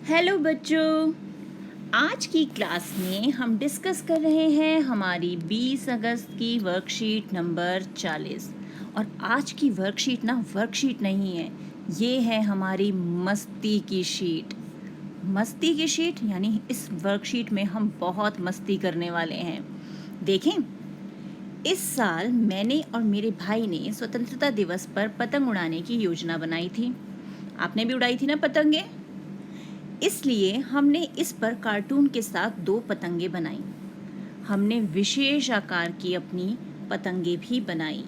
Hello बच्चों, आज की क्लास में हम डिस्कस कर रहे हैं हमारी 20 अगस्त की वर्कशीट नंबर 40। और आज की वर्कशीट ना वर्कशीट नहीं है, ये है हमारी मस्ती की शीट। मस्ती की शीट यानी इस वर्कशीट में हम बहुत मस्ती करने वाले हैं। देखें, इस साल मैंने और मेरे भाई ने स्वतंत्रता दिवस पर पतंग उड़ाने की योजना बनाई थी। आपने भी उड़ाई थी ना पतंगे? इसलिए हमने इस पर कार्टून के साथ 2 पतंगे बनाई। हमने विशेष आकार की अपनी पतंगे भी बनाई।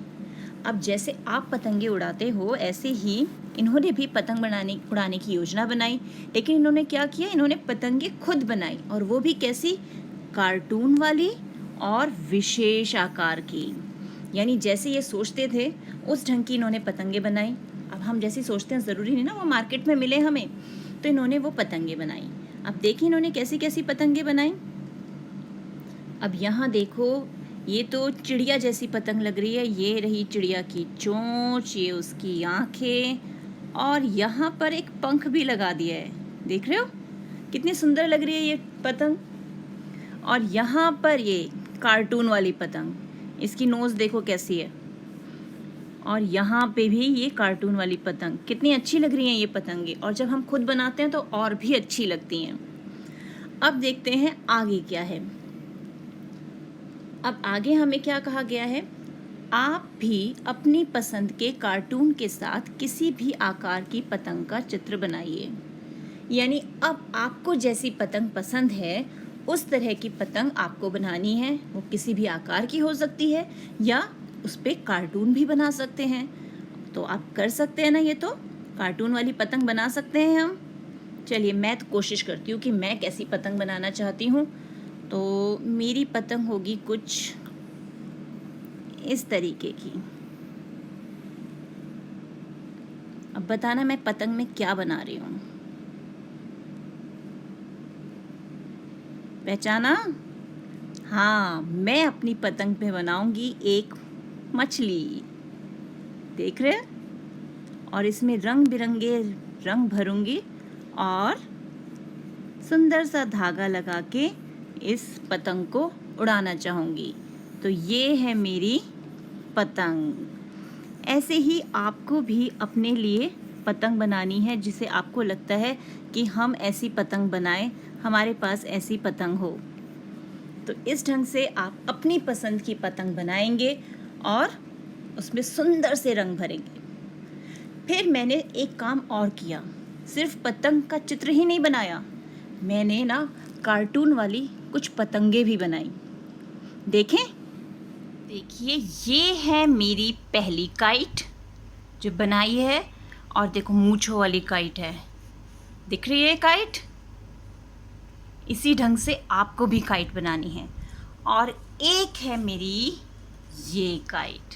अब जैसे आप पतंगे उड़ाते हो, ऐसे ही इन्होंने भी पतंग उड़ाने की योजना बनाई। लेकिन इन्होंने क्या किया, इन्होंने पतंगे खुद बनाई, और वो भी कैसी? कार्टून वाली और विशेष आकार की। यानी जैसे ये सोचते थे उस ढंग की इन्होंने पतंगे बनाई। अब हम जैसे सोचते हैं, ज़रूरी नहीं ना वो मार्केट में मिले हमें, तो इन्होंने वो पतंगे बनाई। अब देखिए इन्होंने कैसी कैसी पतंगे बनाई। अब यहाँ देखो, ये तो चिड़िया जैसी पतंग लग रही है। ये रही चिड़िया की चोंच, ये उसकी आंखें, और यहाँ पर एक पंख भी लगा दिया है। देख रहे हो कितनी सुंदर लग रही है ये पतंग। और यहाँ पर ये कार्टून वाली पतंग, इसकी नोज़ देखो कैसी है। और यहाँ पे भी ये कार्टून वाली पतंग, कितनी अच्छी लग रही हैं ये पतंगे। और जब हम खुद बनाते हैं तो और भी अच्छी लगती हैं। अब देखते हैं आगे क्या है। अब आगे हमें क्या कहा गया है, आप भी अपनी पसंद के कार्टून के साथ किसी भी आकार की पतंग का चित्र बनाइए। यानी अब आपको जैसी पतंग पसंद है उस तरह की पतंग आपको बनानी है। वो किसी भी आकार की हो सकती है, या उस पर कार्टून भी बना सकते हैं। तो आप कर सकते हैं ना, ये तो कार्टून वाली पतंग बना सकते हैं हम। चलिए मैं तो कोशिश करती हूँ कि मैं कैसी पतंग बनाना चाहती हूँ। तो मेरी पतंग होगी कुछ इस तरीके की। अब बताना मैं पतंग में क्या बना रही हूँ, पहचाना? हाँ, मैं अपनी पतंग पे बनाऊंगी एक मछली। देख रहे हैं? और इसमें रंग बिरंगे रंग भरूंगी और सुंदर सा धागा लगा के इस पतंग को उड़ाना चाहूँगी। तो ये है मेरी पतंग। ऐसे ही आपको भी अपने लिए पतंग बनानी है, जिसे आपको लगता है कि हम ऐसी पतंग बनाएं, हमारे पास ऐसी पतंग हो। तो इस ढंग से आप अपनी पसंद की पतंग बनाएंगे और उसमें सुंदर से रंग भरेंगे। फिर मैंने एक काम और किया, सिर्फ पतंग का चित्र ही नहीं बनाया, मैंने ना कार्टून वाली कुछ पतंगे भी बनाई। देखें, देखिए ये है मेरी पहली काइट जो बनाई है। और देखो मूंछों वाली काइट है, दिख रही है काइट? इसी ढंग से आपको भी काइट बनानी है। और एक है मेरी ये काइट,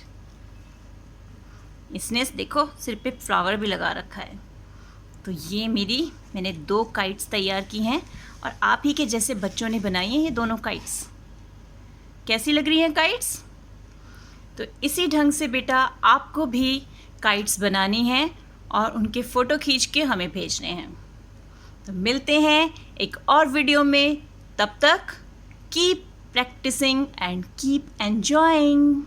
इसने देखो सिर पे फ्लावर भी लगा रखा है। तो ये मैंने 2 काइट्स तैयार की हैं, और आप ही के जैसे बच्चों ने बनाई हैं ये दोनों काइट्स। कैसी लग रही हैं काइट्स? तो इसी ढंग से बेटा आपको भी काइट्स बनानी हैं और उनके फ़ोटो खींच के हमें भेजने हैं। तो मिलते हैं एक और वीडियो में, तब तक keep practising and keep enjoying.